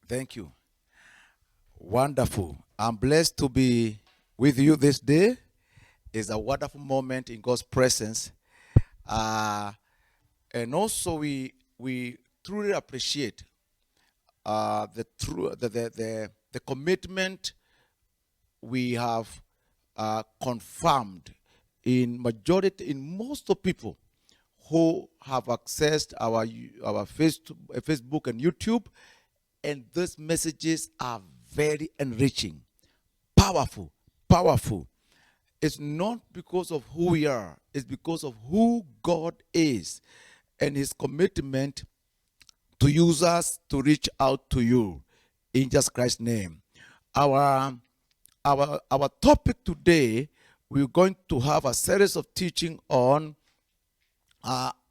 Thank you. Wonderful. I'm blessed to be with you this day. It's a wonderful moment in God's presence. Uh, and also we truly appreciate the commitment we have confirmed in most of people who have accessed our Facebook and YouTube, and these messages are very enriching, powerful, powerful. It's not because of who we are, it's because of who God is and his commitment to use us to reach out to you in Jesus Christ's name. Our our topic today, we're going to have a series of teaching on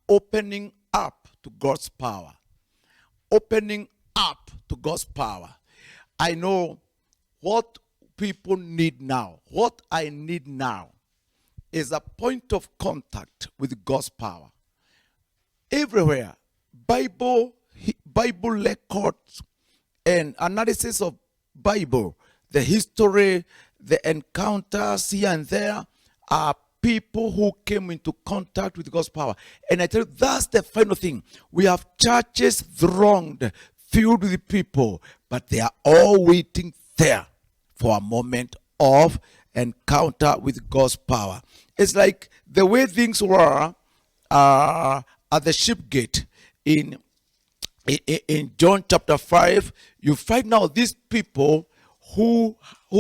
opening up to God's power. Opening up to God's power. I know what people need now. What I need now is a point of contact with God's power. Everywhere, Bible records and analysis of Bible, the history, the encounters here and there are people who came into contact with God's power. And I tell you, that's the final thing. We have churches thronged, filled with people, but they are all waiting there for a moment of encounter with God's power. It's like the way things were at the ship gate in John chapter 5. You find now these people who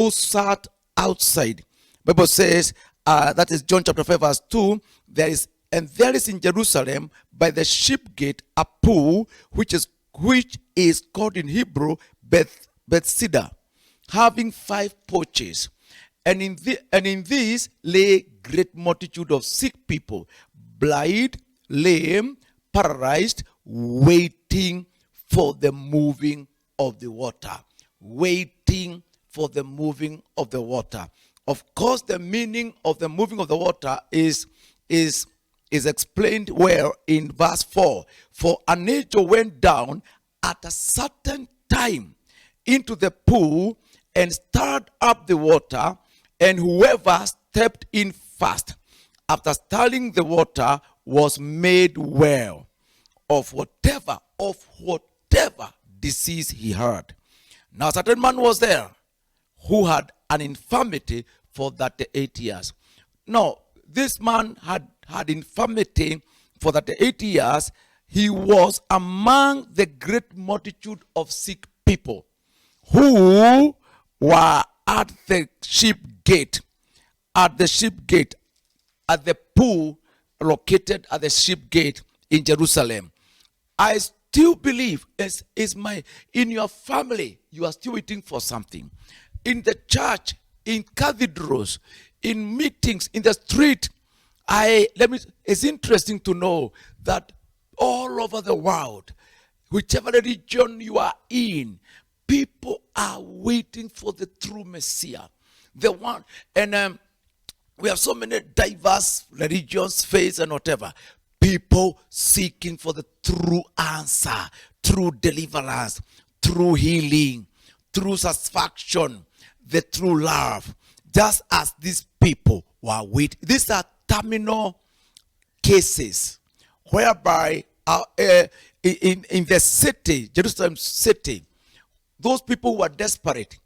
sat outside. Bible says, that is John chapter 5 verse 2, there is in Jerusalem by the ship gate a pool which is called in Hebrew Bethesda, having 5 porches. And in these lay great multitude of sick people, blind, lame, paralyzed, waiting for the moving of the water. Waiting for the moving of the water. Of course, the meaning of the moving of the water is explained well in verse 4. For an angel went down at a certain time into the pool and stirred up the water, and whoever stepped in first after stirring the water was made well of whatever disease he had. Now a certain man was there who had an infirmity for 38 years. Now, this man had infirmity for 38 years. He was among the great multitude of sick people who were at the ship gate, at the pool located at the ship gate in Jerusalem. I still believe in your family, you are still waiting for something. In the church, in cathedrals, in meetings, in the street, it's interesting to know that all over the world, whichever religion you are in, people are waiting for the true Messiah. The one, and we have so many diverse religions, faiths, and whatever. People seeking for the true answer, true deliverance, true healing, true satisfaction, the true love. Just as these people were waiting. These are terminal cases whereby in the city, Jerusalem city, those people were desperate.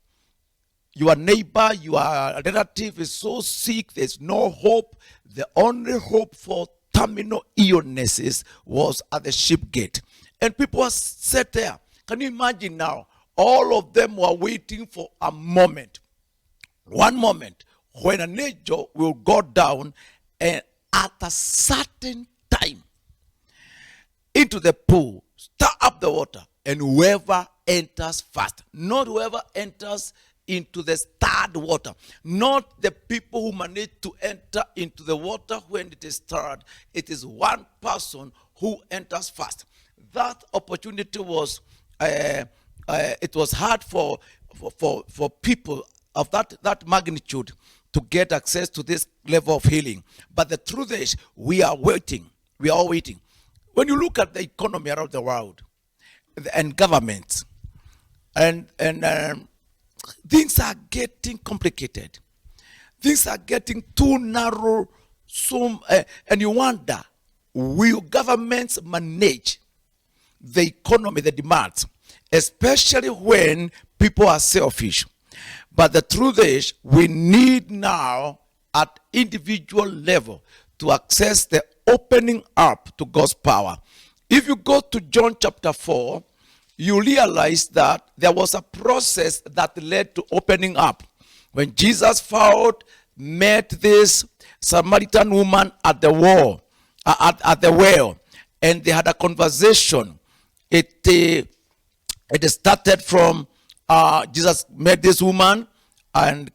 Your neighbor, your relative is so sick, there's no hope. The only hope for terminal illnesses was at the ship gate. And people were set there. Can you imagine now? All of them were waiting for a moment. One moment when an angel will go down and at a certain time into the pool, stir up the water, and whoever enters first, not whoever enters into the stirred water, not the people who manage to enter into the water when it is stirred. It is one person who enters first. That opportunity was it was hard for people of that magnitude to get access to this level of healing. But the truth is, we are waiting. We are all waiting. When you look at the economy around the world and governments, and things are getting complicated. Things are getting too narrow. And you wonder, will governments manage the economy, the demands, especially when people are selfish? But the truth is, we need now at individual level to access the opening up to God's power. If you go to John chapter 4, you realize that there was a process that led to opening up. When Jesus met this Samaritan woman at the at the well, and they had a conversation. It started from Jesus met this woman, and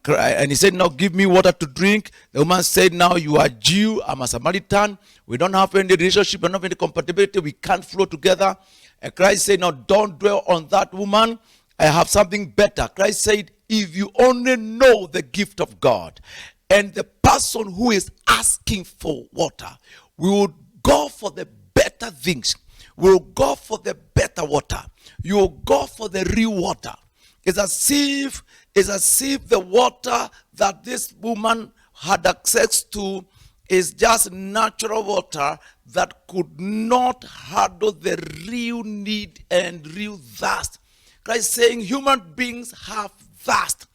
he said, "Now give me water to drink." The woman said, "Now you are Jew, I'm a Samaritan. We don't have any relationship, we don't have any compatibility. We can't flow together." And Christ said, "Now don't dwell on that, woman. I have something better." Christ said, "If you only know the gift of God, and the person who is asking for water will go for the better things, will go for the better water. You will go for the real water." It's as if the water that this woman had access to is just natural water that could not handle the real need and real thirst. Christ saying human beings have thirst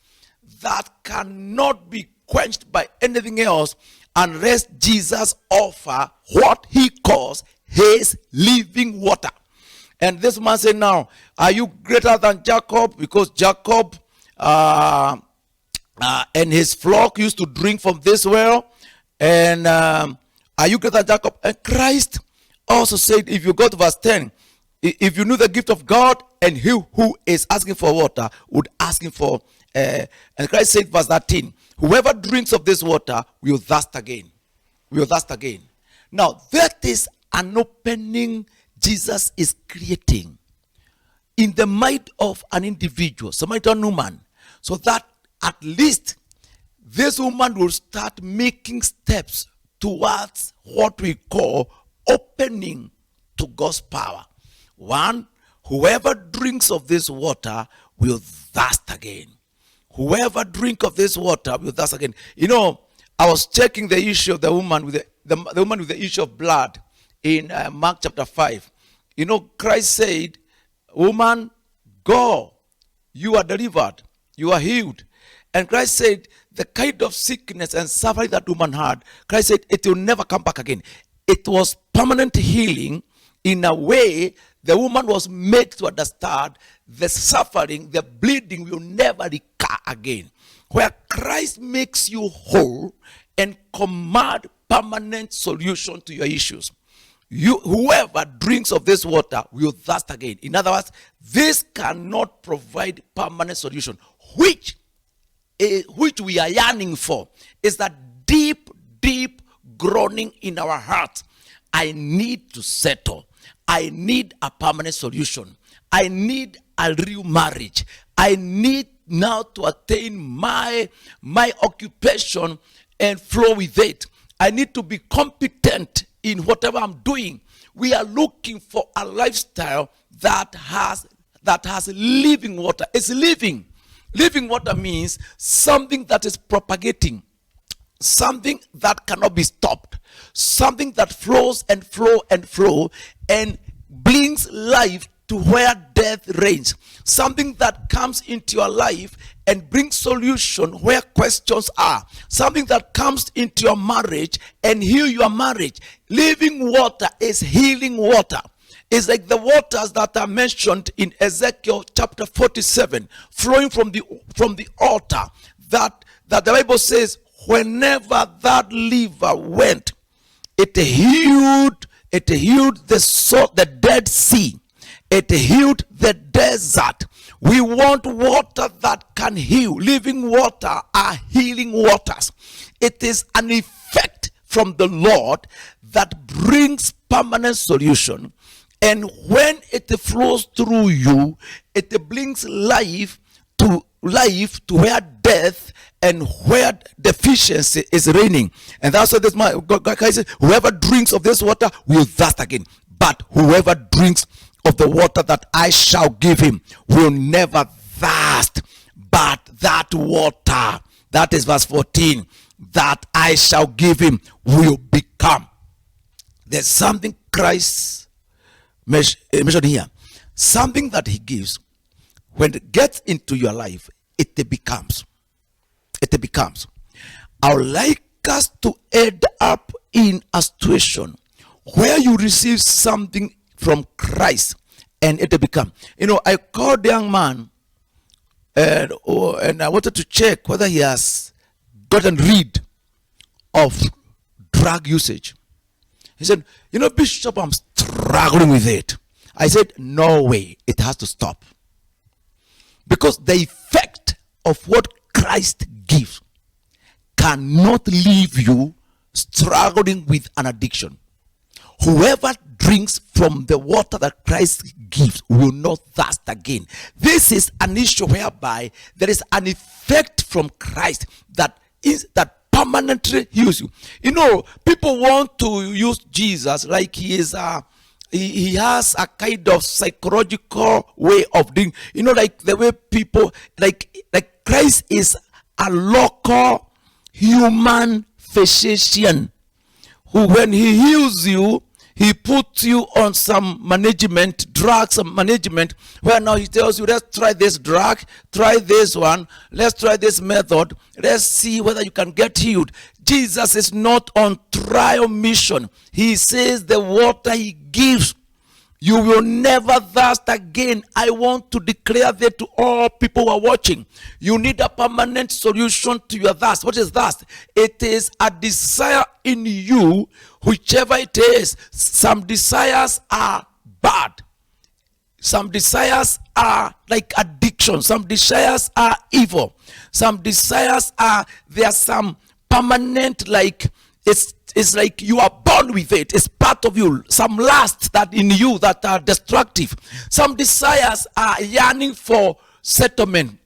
that cannot be quenched by anything else unless Jesus offer what he calls his living water. And this man said, "Now, are you greater than Jacob?" Because Jacob and his flock used to drink from this well. And are you greater than Jacob? And Christ also said, if you go to verse 10, if you knew the gift of God, and he who is asking for water would ask him for, and Christ said, verse 13, "Whoever drinks of this water will thirst again." Will thirst again. Now, that is an opening Jesus is creating in the mind of an individual, Samaritan woman, so that at least this woman will start making steps towards what we call opening to God's power. One, whoever drinks of this water will thirst again. Whoever drink of this water will thirst again. You know, I was checking the issue of the woman with the woman with the issue of blood in Mark chapter 5. You know, Christ said, "Woman, go. You are delivered. You are healed." And Christ said, the kind of sickness and suffering that woman had, Christ said, it will never come back again. It was permanent healing. In a way, the woman was made to understand the suffering, the bleeding will never recur again. Where Christ makes you whole and command permanent solution to your issues. Whoever drinks of this water will thirst again. In other words, this cannot provide permanent solution, which we are yearning for is that deep groaning in our hearts. I need to settle. I need a permanent solution. I need a real marriage. I need now to attain my occupation and flow with it. I need to be competent in whatever I'm doing. We are looking for a lifestyle that has living water. It's living. Living water means something that is propagating, something that cannot be stopped, something that flows and flow and flow and brings life to where death reigns, something that comes into your life and brings solution where questions are, something that comes into your marriage and heal your marriage. Living water is healing water. It's like the waters that are mentioned in Ezekiel chapter 47, flowing from the altar, that the Bible says, whenever that river went, it healed the Dead Sea. It healed the desert. We want water that can heal. Living water are healing waters. It is an effect from the Lord that brings permanent solution. And when it flows through you, it brings life to where death and where deficiency is reigning. And that's what this man, God says, whoever drinks of this water will thirst again. But whoever drinks of the water that I shall give him will never thirst, but that water, that is verse 14, that I shall give him will become. There's something Christ mentioned here. Something that he gives, when it gets into your life, it becomes. It becomes. I would like us to end up in a situation where you receive something from Christ and it become. I called the young man and I wanted to check whether he has gotten rid of drug usage. He said, Bishop, I'm struggling with it. I said, no way, it has to stop. Because the effect of what Christ gives cannot leave you struggling with an addiction. Whoever drinks from the water that Christ gives will not thirst again. This is an issue whereby there is an effect from Christ that permanently heals you. People want to use Jesus like he is he has a kind of psychological way of doing, like the way people, like Christ is a local human physician who, when he heals you, he puts you on some management, drugs management, where now he tells you, let's try this drug, try this one, let's try this method, let's see whether you can get healed. Jesus is not on trial mission. He says the water he gives, you will never thirst again. I want to declare that to all people who are watching. You need a permanent solution to your thirst. What is thirst? It is a desire in you, whichever it is. Some desires are bad. Some desires are like addiction. Some desires are evil. Some desires are, there are some permanent, like it's like you are born with it. It's part of you. Some lusts that in you that are destructive. Some desires are yearning for settlement,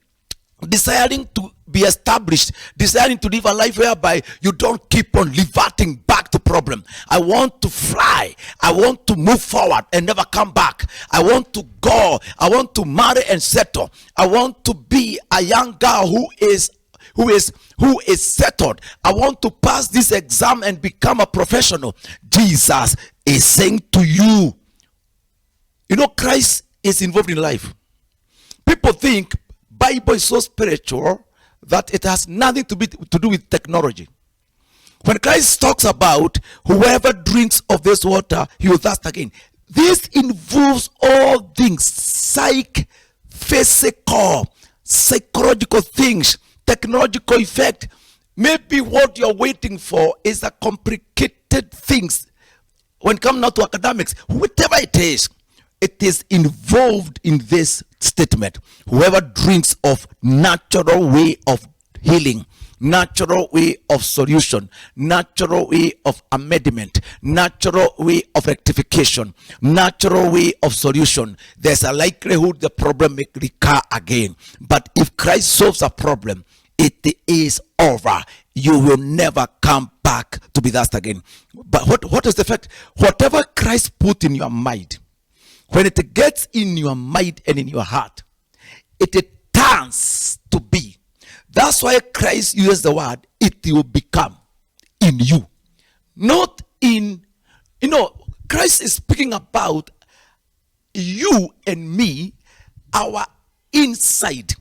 desiring to be established, desiring to live a life whereby you don't keep on reverting back to problem. I want to fly. I want to move forward and never come back. I want to go. I want to marry and settle. I want to be a young girl who is settled. I want to pass this exam and become a professional. Jesus is saying to you, Christ is involved in life. People think Bible is so spiritual that it has nothing to do with technology. When Christ talks about whoever drinks of this water, he will thirst again. This involves all things, physical, psychological things, technological effect. Maybe what you're waiting for is a complicated things. When it comes now to academics, whatever it is involved in this statement. Whoever drinks of natural way of healing, natural way of solution, natural way of amendment, natural way of rectification, natural way of solution, there's a likelihood the problem may recur again. But if Christ solves a problem, it is over. You will never come back to be that again. But what is the fact? Whatever Christ put in your mind, when it gets in your mind and in your heart, it turns to be. That's why Christ uses the word, it will become in you. Not in, Christ is speaking about you and me, our inside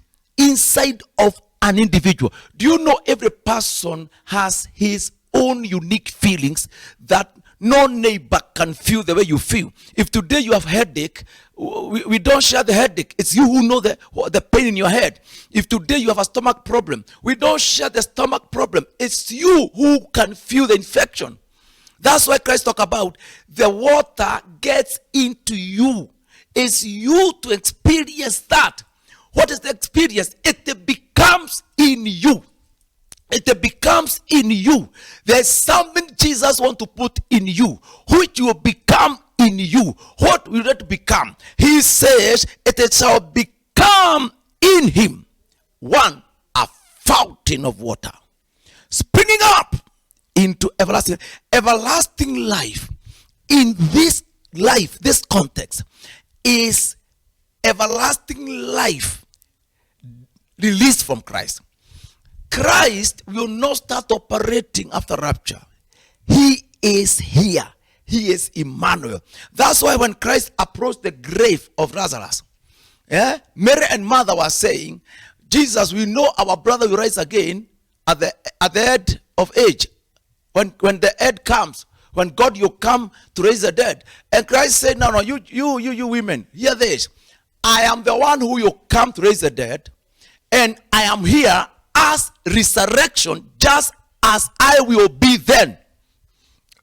of an individual. Do you know every person has his own unique feelings that no neighbor can feel the way you feel? If today you have headache, we don't share the headache. It's you who know the pain in your head. If today you have a stomach problem, we don't share the stomach problem. It's you who can feel the infection. That's why Christ talk about the water gets into you. It's you to experience that. What is the experience? It becomes in you. It becomes in you. There's something Jesus wants to put in you, which will become in you. What will it become? He says, it shall become in him one, a fountain of water, springing up into everlasting life. In this life, this context is everlasting life released from Christ. Christ will not start operating after rapture. He is here. He is Emmanuel. That's why when Christ approached the grave of Lazarus, Mary and Martha were saying, Jesus, we know our brother will rise again at the end of age. When the end comes, when God will come to raise the dead. And Christ said, no, you women, hear this. I am the one who will come to raise the dead, and I am here as resurrection, just as I will be then.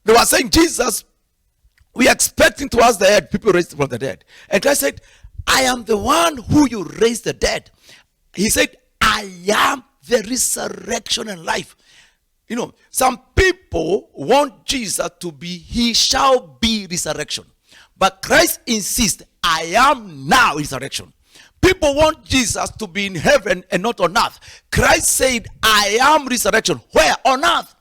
They were saying, Jesus, we are expecting to rise the dead, people raised from the dead. And Christ said, I am the one who you raise the dead. He said, I am the resurrection and life. You know, some people want Jesus to be, he shall be resurrection. But Christ insists, I am now resurrection. People want Jesus to be in heaven and not on earth. Christ said, I am resurrection. Where? On earth.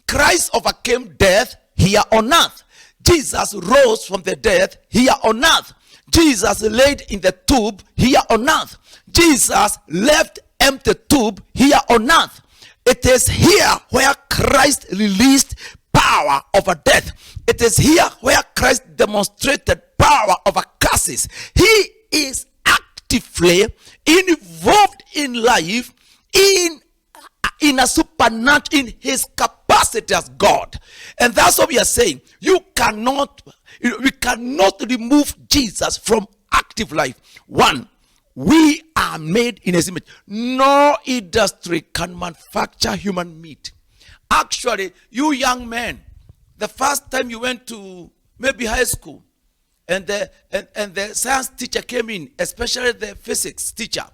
Christ overcame death here on earth. Jesus rose from the dead here on earth. Jesus laid in the tomb here on earth. Jesus left empty tomb here on earth. It is here where Christ released power over death. It is here where Christ demonstrated power over curses. He is actively involved in life, in a supernatural, in his capacity as God. And that's what we are saying. We cannot remove Jesus from active life. One, we are made in his image. No industry can manufacture human meat. Actually, you young men, the first time you went to maybe high school, and the science teacher came in, especially the physics teacher,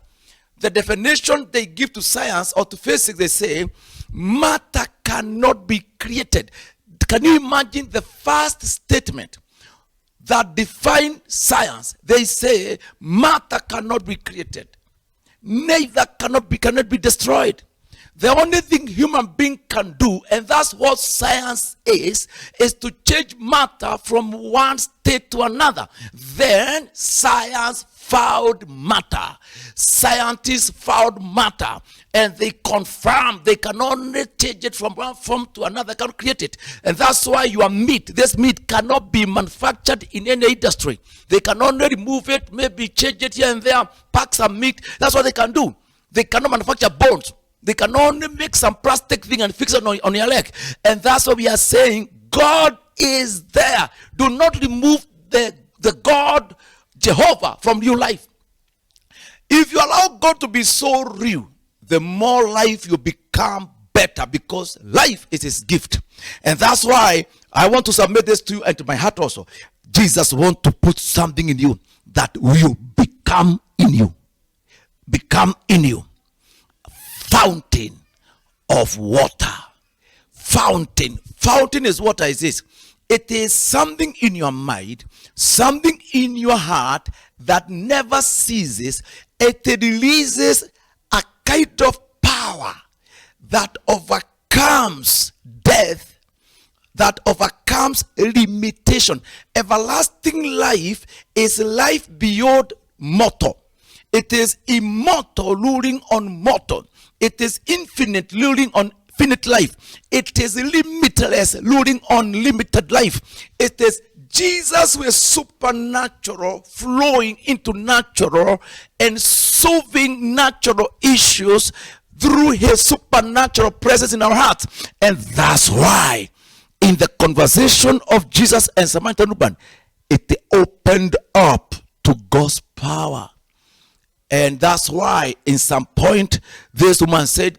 the definition they give to science or to physics, they say, matter cannot be created. Can you imagine the first statement that define science? They say matter cannot be created, neither cannot be destroyed. The only thing human being can do, and that's what science is to change matter from one state to another. Then science found matter. Scientists found matter, and they confirmed they can only change it from one form to another, they cannot create it. And that's why your meat, this meat cannot be manufactured in any industry. They can only remove it, maybe change it here and there, pack some meat. That's what they can do. They cannot manufacture bones. They can only make some plastic thing and fix it on your leg. And that's what we are saying. God is there. Do not remove the God, Jehovah, from your life. If you allow God to be so real, the more life you become better, because life is his gift. And that's why I want to submit this to you and to my heart also. Jesus wants to put something in you that will become in you. Become in you. Fountain of water. Fountain is water. Is this? It is something in your mind, something in your heart that never ceases. It releases a kind of power that overcomes death, that overcomes limitation. Everlasting life is life beyond mortal. It is immortal ruling on mortal. It is infinite ruling on finite life. It is limitless ruling on limited life. It is Jesus with supernatural flowing into natural and solving natural issues through his supernatural presence in our hearts. And that's why in the conversation of Jesus and Samaritan woman, it opened up to God's power. And that's why in some point this woman said,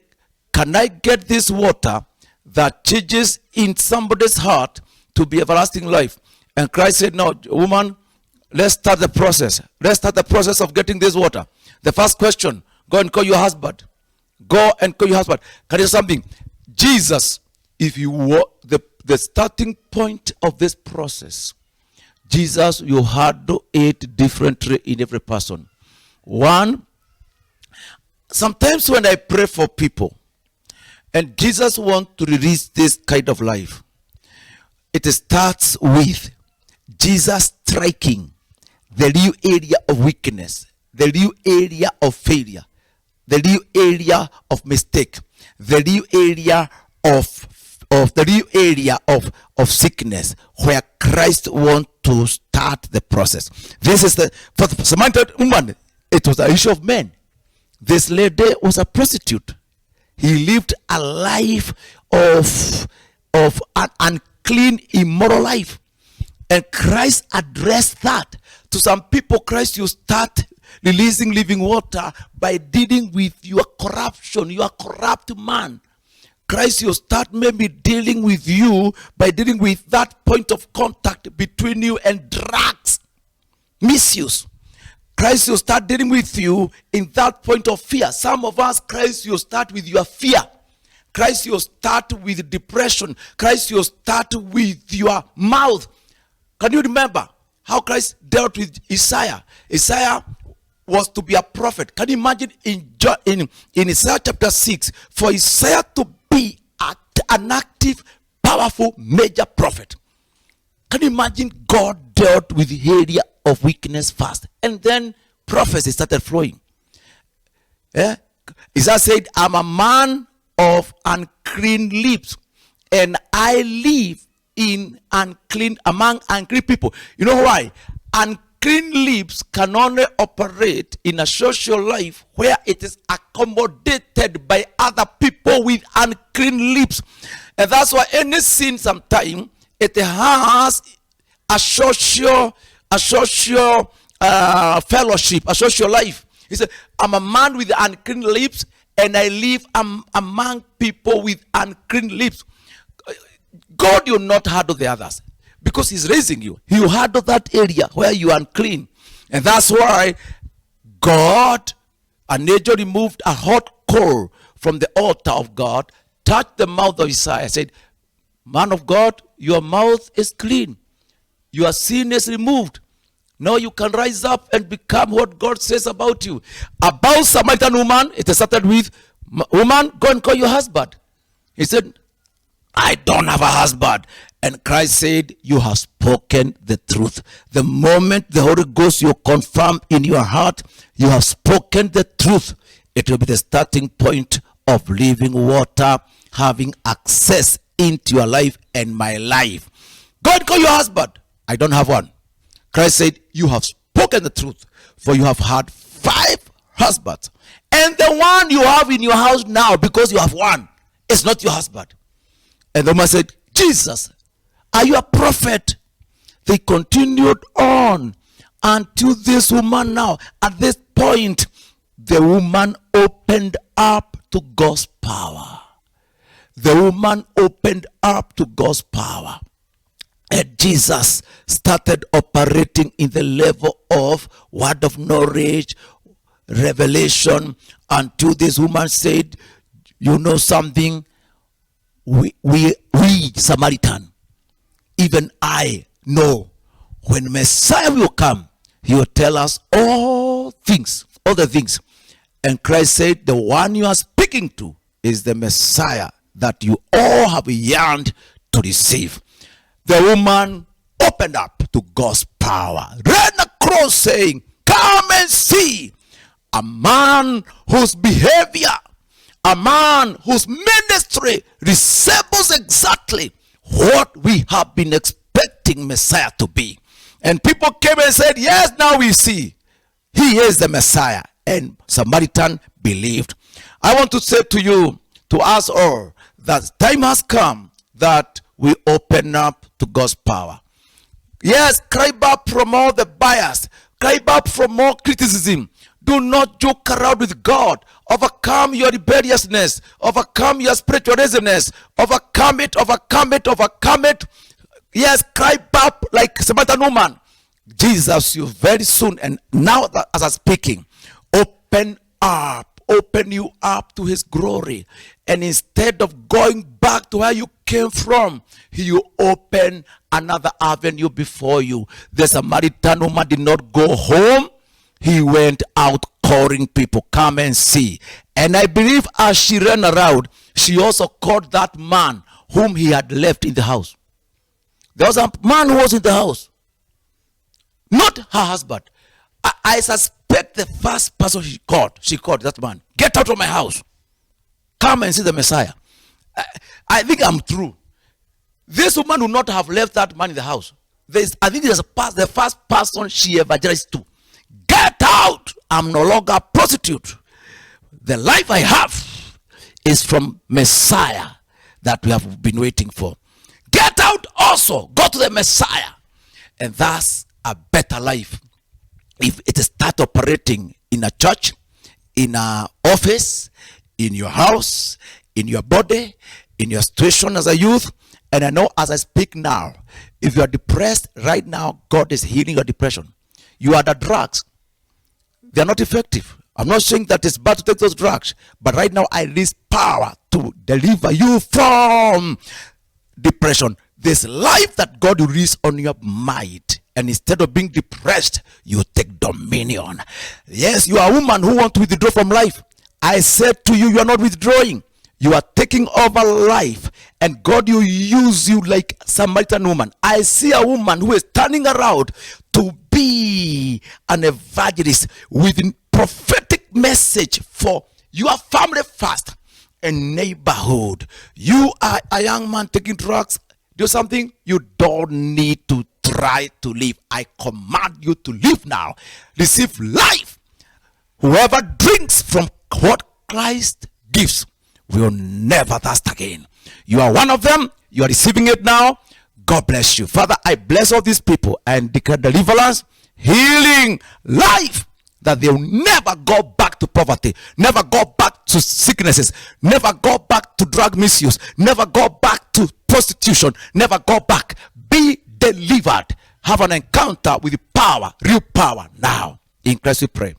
can I get this water that changes in somebody's heart to be everlasting life? And Christ said, no, woman, let's start the process. Let's start the process of getting this water. The first question, go and call your husband. Go and call your husband. Can I do something? Jesus, if you were the starting point of this process, Jesus, you handle it differently in every person. One, sometimes when I pray for people, and Jesus wants to release this kind of life, it starts with Jesus striking the real area of weakness, the real area of failure, the real area of mistake, the real area of sickness, where Christ wants to start the process. This is for the Samaritan woman, it was an issue of men. This lady was a prostitute. He lived a life of an unclean, immoral life. And Christ addressed that. To some people, Christ, you start releasing living water by dealing with your corruption. You are a corrupt man. Christ, you start maybe dealing with you by dealing with that point of contact between you and drugs, misuse. Christ, you start dealing with you in that point of fear. Some of us, Christ, you start with your fear. Christ, you start with depression. Christ, you start with your mouth. Can you remember how Christ dealt with Isaiah? Isaiah was to be a prophet. Can you imagine in Isaiah chapter 6, for Isaiah to be an active, powerful, major prophet? Can you imagine God dealt with the area of weakness first, and then prophecy started flowing? Isaiah said, I'm a man of unclean lips, and I live among unclean people. You know why? Unclean lips can only operate in a social life where it is accommodated by other people with unclean lips. And that's why any sin sometimes it has a social fellowship, a social life. He said, I'm a man with unclean lips, and I live among people with unclean lips. God will not handle the others because he's raising you. He will handle that area where you are unclean. And that's why God, an angel removed a hot coal from the altar of God, touched the mouth of Isaiah, said, man of God, your mouth is clean. Your sin is removed. Now you can rise up and become what God says about you. About Samaritan woman, it started with, woman, go and call your husband. He said, I don't have a husband. And Christ said, you have spoken the truth. The moment the Holy Ghost you confirm in your heart, you have spoken the truth. It will be the starting point of living water, having access into your life and my life. Go and call your husband. I don't have one. Christ said, you have spoken the truth, for you have had 5 husbands. And the one you have in your house now, because you have one, is not your husband. And the woman said, Jesus, are you a prophet? They continued on until this woman now, at this point, the woman opened up to God's power. The woman opened up to God's power. And Jesus started operating in the level of word of knowledge, revelation, until this woman said, you know something? We Samaritan, even I know when Messiah will come, he will tell us all the things. And Christ said, the one you are speaking to is the Messiah that you all have yearned to receive. The woman opened up to God's power, ran across saying, come and see a man whose behavior, a man whose ministry resembles exactly what we have been expecting Messiah to be. And people came and said, yes, now we see he is the Messiah. And Samaritan believed. I want to say to you, to us all, that time has come that we open up to God's power. Yes, cry back from all the bias. Cry back from all criticism. Do not joke around with God. Overcome your rebelliousness. Overcome your spiritualismness. Overcome it, overcome it, overcome it. Yes, cry back like Samaritan woman. Jesus, you very soon, and now that as I'm speaking, open you up to his glory. And instead of going back to where you came from, he will open another avenue before you. The Samaritan woman did not go home. He went out calling people, come and see. And I believe as she ran around, she also called that man whom he had left in the house. There was a man who was in the house, not her husband. I suspect the first person she called that man, Get out of my house. Come and see the Messiah. I think I'm through. This woman would not have left that man in the house. I think the first person she evangelized to. Get out! I'm no longer a prostitute. The life I have is from Messiah that we have been waiting for. Get out also. Go to the Messiah. And that's a better life. If it start operating in a church, in an office, in your house, in your body, in your situation as a youth. And I know as I speak now, if you are depressed right now, God is healing your depression. You are the drugs. They are not effective. I'm not saying that it's bad to take those drugs, but right now I release power to deliver you from depression. This life that God will release on your mind, and instead of being depressed, you take dominion. Yes, you are a woman who wants to withdraw from life. I said to you, you are not withdrawing. You are taking over life, and God will use you like Samaritan woman. I see a woman who is turning around to be an evangelist with a prophetic message for your family first and neighborhood. You are a young man taking drugs. Do something. You don't need to try to live. I command you to live now. Receive life. Whoever drinks from what Christ gives will never thirst again. You are one of them. You are receiving it now. God bless you. Father, I bless all these people and declare deliverance, healing, life, that they will never go back to poverty, never go back to sicknesses, never go back to drug misuse, never go back to prostitution, never go back. Be delivered. Have an encounter with power, real power now. In Christ we pray.